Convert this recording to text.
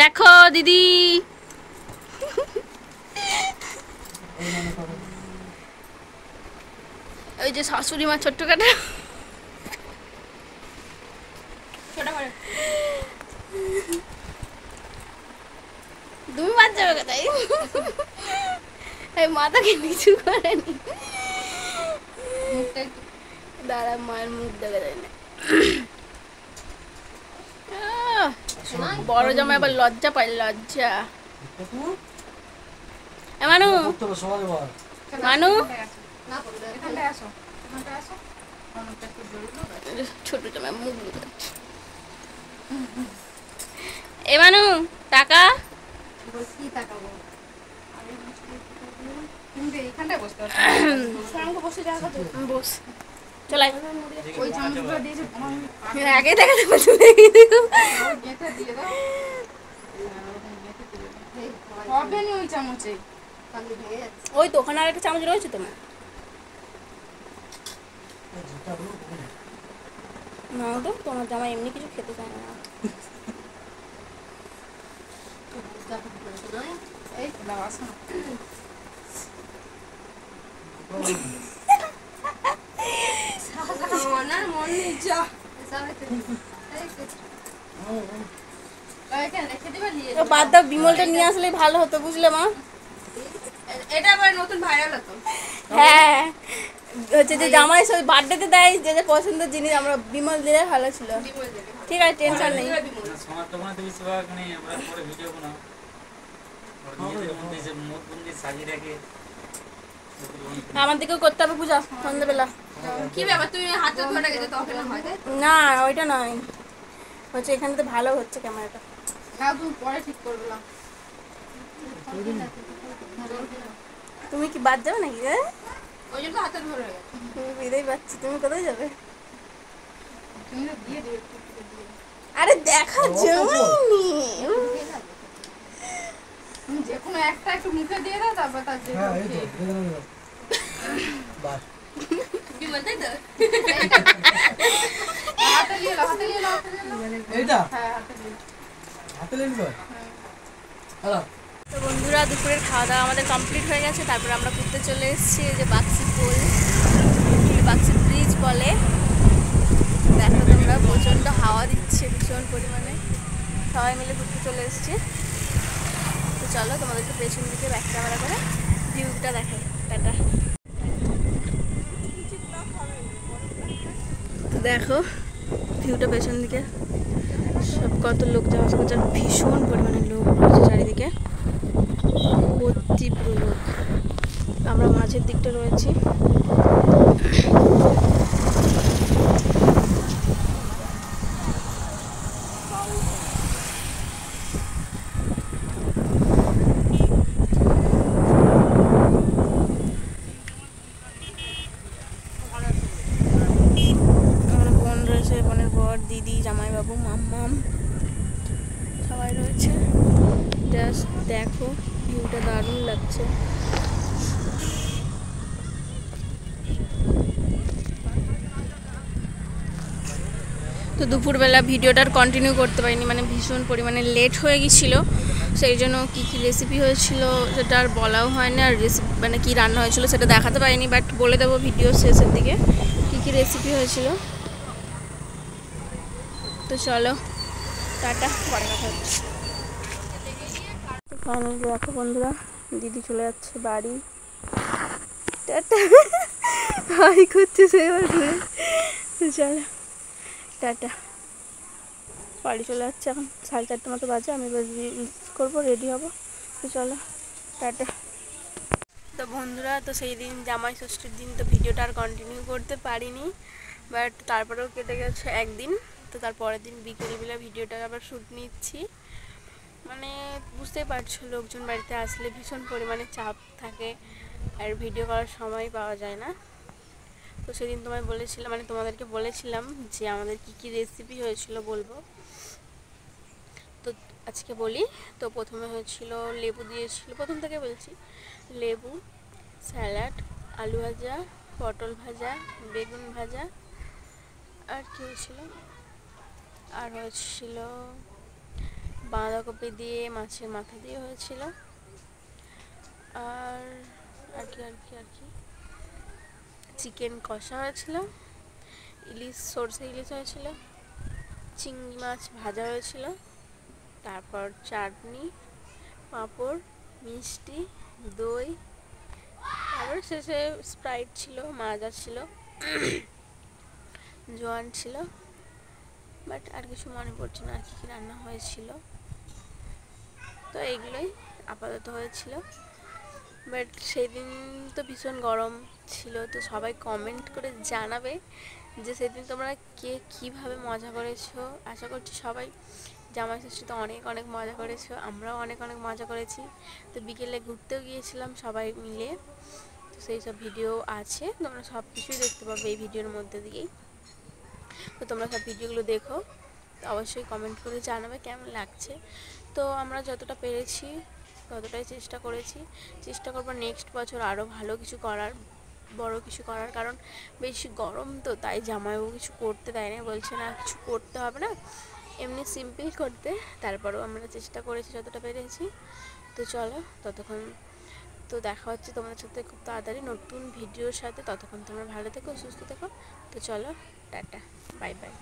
দেখো দিদি ওই যে শাশুড়ি মা ছোট্ট কাটা তুমি বাদ যাবে কোথায় এই মাথাকে নিচু করেনি দাঁড়া মায়ের মুখ দেখা যায় না বড় জামাই আবার লজ্জা পাই লজ্জা মানু মানু ছোট জামাই মুখ এ মানু টাকা বস চলাই আগে দেখাতে ওই তো ওখানে আর একটা চামচ রয়েছে তোমার না তো তোমার জামা এমনি কিছু খেতে চায় না বাদ দাও বিমলটা নিয়ে আসলে ভালো হতো বুঝলে মা এটা আবার নতুন ভাইরাল হতো হ্যাঁ হচ্ছে যে জামাই সব বার্থডেতে দেয় যে যে পছন্দের জিনিস আমরা বিমল দিলে ভালো ছিল ঠিক আছে টেনশন নেই আমার দিকেও করতে হবে পূজা সন্ধ্যাবেলা কি ব্যাপার তুমি হাতে ধরে গেছো তখন হয় না ওইটা নয় হচ্ছে এখানে তো ভালো হচ্ছে ক্যামেরাটা না তুমি পরে ঠিক করবে না তুমি কি বাদ যাবে নাকি ওই জন্য হাতে ধরে গেছে তুমি বিদায় পাচ্ছি তুমি কোথায় যাবে তুমি দিয়ে দিও আরে দেখা যায়নি যে কোনো একটা একটু মুখে দিয়ে দাও তারপর তার যে বাস কি বলতে তো হাতে নিয়ে নাও এইটা হ্যাঁ হাতে নিয়ে নাও হ্যালো তো বন্ধুরা দুপুরের খাওয়া দাওয়া আমাদের কমপ্লিট হয়ে গেছে তারপর আমরা ঘুরতে চলে এসেছি যে বাক্সি পোল বাক্সি ব্রিজ বলে দেখো তোমরা প্রচণ্ড হাওয়া দিচ্ছে ভীষণ পরিমাণে সবাই মিলে ঘুরতে চলে এসেছি তো চলো তোমাদেরকে পেছন দিকে ব্যাক ক্যামেরা করে ভিউটা দেখাই টাটা দেখো ভিউটা পেছন দিকে সব কত লোক যাওয়া আসা করছে ভীষণ পরিমাণে লোক রয়েছে চারিদিকে ভর্তি পুরো লোক আমরা মাঝের দিকটা রয়েছি বোন রয়েছে বোনের বর দিদি জামাইবাবু মাম্মাম সবাই রয়েছে জাস্ট দেখো ভিউটা দারুণ লাগছে তো দুপুরবেলা ভিডিওটার কন্টিনিউ করতে পারিনি মানে ভীষণ পরিমাণে লেট হয়ে গিয়েছিলো সেই জন্য কী কী রেসিপি হয়েছিল সেটা আর বলাও হয়নি আর রেসিপি মানে কী রান্না হয়েছিল সেটা দেখাতে পারিনি বাট বলে দেবো ভিডিও শেষের দিকে কী কী রেসিপি হয়েছিল তো চলো টাটা পরে কথা হচ্ছে ফাইনালি দেখো বন্ধুরা দিদি চলে যাচ্ছে বাড়ি টাটা হাই করছে সেবার ঘুরে তো চলো টাটা বাড়ি চলে যাচ্ছে এখন 4:30 মতো বাজে আমি করবো রেডি হব তো চলো টাটা তো বন্ধুরা তো সেই দিন জামাই ষষ্ঠীর দিন তো ভিডিওটা আর কন্টিনিউ করতে পারিনি বাট তারপরেও কেটে গেছে একদিন তো তারপরের দিন বিকেলবেলা ভিডিওটা আবার শ্যুট নিচ্ছি মানে বুঝতেই পারছো লোকজন বাড়িতে আসলে ভীষণ পরিমাণে চাপ থাকে আর ভিডিও করার সময় পাওয়া যায় না তো সেদিন তোমায় বলেছিলাম মানে তোমাদেরকে বলেছিলাম যে আমাদের কি কি রেসিপি হয়েছিল বলবো তো আজকে বলি তো প্রথমে হয়েছিল লেবু দিয়েছিল প্রথম থেকে বলছি লেবু স্যালাড আলু ভাজা পটল ভাজা বেগুন ভাজা আর কি হয়েছিল আর হয়েছিল বাঁধাকপি দিয়ে মাছের মাথা দিয়ে হয়েছিল। আর আর কি চিকেন কষা হয়েছিল, সরষে ইলিশ হয়েছিল, চিংড়ি মাছ ভাজা হয়েছিল, তারপর চাটনি, পাঁপড়, মিষ্টি, দই, তারপর শেষে স্প্রাইট ছিল, মাজা ছিল, জোয়ান ছিল। বাট আর কিছু মনে পড়ছে না আর কি কি রান্না হয়েছিল। তো এইগুলোই আপাতত হয়েছিল। বাট সেদিন তো ভীষণ গরম ছিল, তো সবাই কমেন্ট করে জানাবে যে সেদিন তোমরা কে কীভাবে মজা করেছো। আশা করছি সবাই জামাই ষষ্ঠীতে অনেক অনেক মজা করেছো, আমরাও অনেক অনেক মজা করেছি। তো বিকেলে ঘুরতেও গিয়েছিলাম সবাই মিলে, তো সেই সব ভিডিও আছে, তোমরা সব কিছুই দেখতে পাবে এই ভিডিওর মধ্যে দিয়েই। তো তোমরা সব ভিডিওগুলো দেখো, তো অবশ্যই কমেন্ট করে জানাবে কেমন লাগছে। তো আমরা যতটা পেরেছি ততটাই চেষ্টা করবো নেক্সট বছর আরও ভালো কিছু করার, বড় কিছু করার। কারণ বেশি গরম তো, তাই জামাইবাবু কিছু করতে দেয় না, বলছে না কিছু করতে হবে না, এমনি সিম্পল করতে। তারপরেও আমরা চেষ্টা করেছি যতটা পেরেছি। তো চলো, ততক্ষণ তো দেখা হচ্ছে তোমাদের সাথে খুব তাড়াতাড়ি নতুন ভিডিওর সাথে। ততক্ষণ তোমরা ভালো থেকো, সুস্থ থেকো। তো চলো, টাটা, বাই বাই।